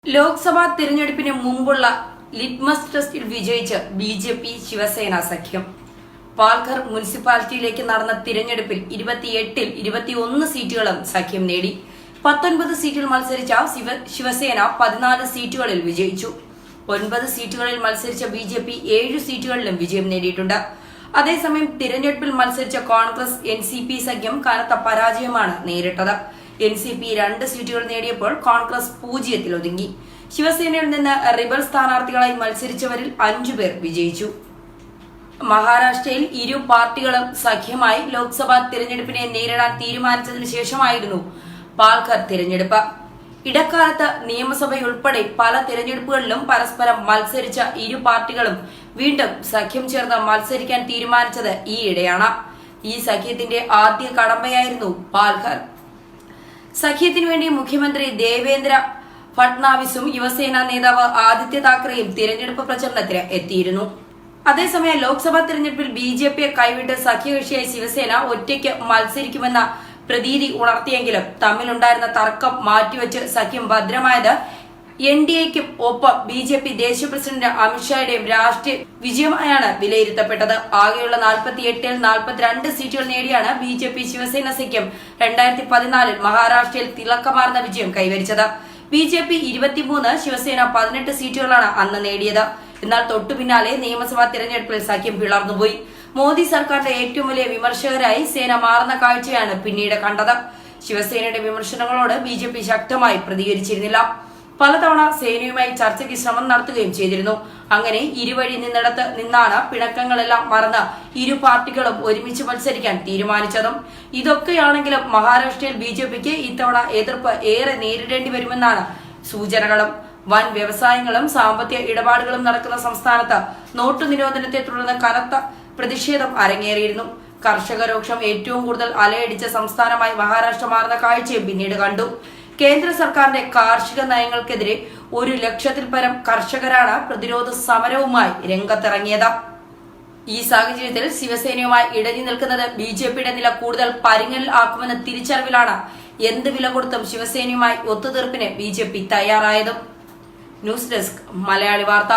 ലോക്സഭാ തിരഞ്ഞെടുപ്പിന് മുമ്പുള്ള ലിറ്റ്മസ് ടെസ്റ്റിൽ വിജയിച്ച് ബി.ജെ.പി. ശിവസേന സഖ്യം. പാൽഘർ മുനിസിപ്പാലിറ്റിയിലേക്ക് നടന്ന തിരഞ്ഞെടുപ്പിൽ 28-ൽ 21 സീറ്റുകളും സഖ്യം നേടി. 19 സീറ്റിൽ മത്സരിച്ച ശിവസേന 14 സീറ്റുകളിൽ വിജയിച്ചു. 9 സീറ്റുകളിൽ മത്സരിച്ച ബി.ജെ.പി. 7 സീറ്റുകളിലും വിജയം നേടിയിട്ടുണ്ട്. അതേസമയം തിരഞ്ഞെടുപ്പിൽ മത്സരിച്ച കോൺഗ്രസ് എൻ.സി.പി. സഖ്യം കനത്ത പരാജയമാണ് നേരിട്ടത്. എൻ.സി.പി. 2 സീറ്റുകൾ നേടിയപ്പോൾ കോൺഗ്രസ് 0-ൽ ഒതുങ്ങി. ശിവസേനയിൽ നിന്ന് റിബൽ സ്ഥാനാർത്ഥികളായി മത്സരിച്ചവരിൽ 5 പേർ വിജയിച്ചു. മഹാരാഷ്ട്രയിൽ ഇരു പാർട്ടികളും സഖ്യമായി ലോക്സഭാ തിരഞ്ഞെടുപ്പിനെ നേരിടാൻ തീരുമാനിച്ചതിനു ശേഷമായിരുന്നു പാൽഘർ തിരഞ്ഞെടുപ്പ്. ഇടക്കാലത്ത് നിയമസഭയുൾപ്പെടെ പല തിരഞ്ഞെടുപ്പുകളിലും പരസ്പരം മത്സരിച്ച ഇരു പാർട്ടികളും വീണ്ടും സഖ്യം ചേർന്ന് മത്സരിക്കാൻ തീരുമാനിച്ചത് ഈയിടെയാണ്. ഈ സഖ്യത്തിന്റെ ആദ്യ കടമ്പയായിരുന്നു പാൽഘർ. സഖ്യത്തിനു വേണ്ടി മുഖ്യമന്ത്രി ദേവേന്ദ്ര ഫഡ്നാവിസും യുവസേന നേതാവ് ആദിത്യ താക്കറെയും തിരഞ്ഞെടുപ്പ് പ്രചരണത്തിന് എത്തിയിരുന്നു. അതേസമയം ലോക്സഭാ തിരഞ്ഞെടുപ്പിൽ ബി.ജെ.പിയെ കൈവിട്ട് സഖ്യകക്ഷിയായി ശിവസേന ഒറ്റയ്ക്ക് മത്സരിക്കുമെന്ന പ്രതീതി ഉണർത്തിയെങ്കിലും തമ്മിലുണ്ടായിരുന്ന തർക്കം മാറ്റിവെച്ച് സഖ്യം ഭദ്രമായത് എൻ.ഡി.എക്കും ഒപ്പം ബി.ജെ.പി. ദേശീയ പ്രസിഡന്റ് അമിത്ഷായുടെയും രാഷ്ട്രീയ വിജയമായാണ് വിലയിരുത്തപ്പെട്ടത്. ആകെയുള്ള 48-ൽ 42 സീറ്റുകൾ നേടിയാണ് ബി.ജെ.പി. ശിവസേന സഖ്യം 2014-ൽ മഹാരാഷ്ട്രയിൽ തിളക്കമാർന്ന വിജയം കൈവരിച്ചത്. ബി.ജെ.പി. 23, ശിവസേന 18 സീറ്റുകളാണ് അന്ന് നേടിയത്. എന്നാൽ തൊട്ടു പിന്നാലെ നിയമസഭാ തിരഞ്ഞെടുപ്പിൽ സഖ്യം പിളർന്നുപോയി. മോദി സർക്കാരിന്റെ ഏറ്റവും വലിയ വിമർശകരായി സേന മാറുന്ന കാഴ്ചയാണ് പിന്നീട് കണ്ടത്. ശിവസേനയുടെ വിമർശനങ്ങളോട് ബി.ജെ.പി. ശക്തമായി പ്രതികരിച്ചിരുന്നില്ല. പലതവണ സേനയുമായി ചർച്ചയ്ക്ക് ശ്രമം നടത്തുകയും ചെയ്തിരുന്നു. അങ്ങനെ ഇരുവഴി നിന്നാണ് പിണക്കങ്ങളെല്ലാം മറന്ന് ഇരു പാർട്ടികളും ഒരുമിച്ച് മത്സരിക്കാൻ തീരുമാനിച്ചതും. ഇതൊക്കെയാണെങ്കിലും മഹാരാഷ്ട്രയിൽ ബി.ജെ.പിക്ക് ഇത്തവണ എതിർപ്പ് ഏറെ നേരിടേണ്ടി വരുമെന്നാണ് സൂചനകളും. വൻ വ്യവസായങ്ങളും സാമ്പത്തിക ഇടപാടുകളും നടക്കുന്ന സംസ്ഥാനത്ത് നോട്ടു നിരോധനത്തെ തുടർന്ന് കനത്ത പ്രതിഷേധം അരങ്ങേറിയിരുന്നു. കർഷകരോക്ഷം ഏറ്റവും കൂടുതൽ അലയടിച്ച സംസ്ഥാനമായി മഹാരാഷ്ട്ര മാറുന്ന കാഴ്ചയും പിന്നീട് കണ്ടു. കേന്ദ്ര സർക്കാരിന്റെ കാർഷിക നയങ്ങൾക്കെതിരെ 1 ലക്ഷത്തിൽ പരം കർഷകരാണ് പ്രതിരോധ സമരവുമായി രംഗത്തിറങ്ങിയത്. ഈ സാഹചര്യത്തിൽ ശിവസേനയുമായി ഇടഞ്ഞു നിൽക്കുന്നത് ബി.ജെ.പിയുടെ നില കൂടുതൽ പരുങ്ങലിൽ ആക്കുമെന്ന തിരിച്ചറിവിലാണ് എന്ത് വില കൊടുത്തും ശിവസേനയുമായി ഒത്തുതീർപ്പിന് ബി.ജെ.പി. തയ്യാറായതും. ന്യൂസ് ഡെസ്ക് മലയാളി വാർത്ത.